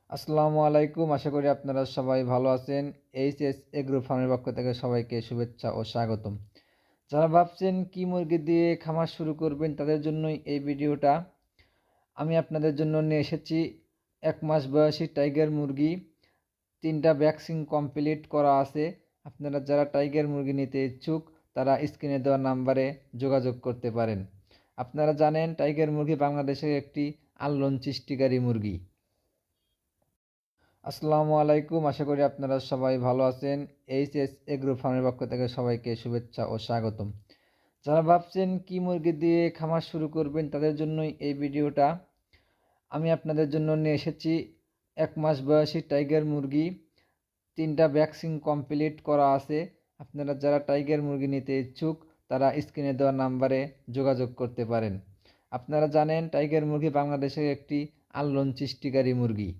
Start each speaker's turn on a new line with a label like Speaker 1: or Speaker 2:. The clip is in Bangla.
Speaker 1: আসসালামু আলাইকুম। আশা করি আপনারা সবাই ভালো আছেন। এইচএস এগ্রো ফার্মের পক্ষ থেকে সবাইকে শুভেচ্ছা ও স্বাগতম। যারা ভাবছেন কি মুরগি দিয়ে খামার শুরু করবেন তাদের জন্যই এই ভিডিওটা। আমি আপনাদের জন্য নিয়ে এসেছি ১ মাস বয়সী টাইগার মুরগি। ৩টা ভ্যাকসিন কমপ্লিট করা আছে। আপনারা যারা টাইগার মুরগি নিতে ইচ্ছুক তারা স্ক্রিনে দেওয়া নাম্বারে যোগাযোগ করতে পারেন। আপনারা জানেন টাইগার মুরগি বাংলাদেশের একটি আলোড়ন সৃষ্টিকারী মুরগি। আসসালামু আলাইকুম। আশা করি আপনারা সবাই ভালো আছেন। এইচএস এগ্রো ফার্মের পক্ষ থেকে সবাইকে শুভেচ্ছা ও স্বাগতম। যারা ভাবছেন কি মুরগি দিয়ে খামার শুরু করবেন তাদের জন্যই এই ভিডিওটা। আমি আপনাদের জন্য নিয়ে এসেছি ১ মাস বয়সী টাইগার মুরগি। ৩টা ভ্যাকসিন কমপ্লিট করা আছে। আপনারা যারা টাইগার মুরগি নিতে ইচ্ছুক তারা স্ক্রিনে দেওয়া নাম্বারে যোগাযোগ করতে পারেন। আপনারা জানেন টাইগার মুরগি বাংলাদেশের একটি আলোড়ন সৃষ্টিকারী মুরগি।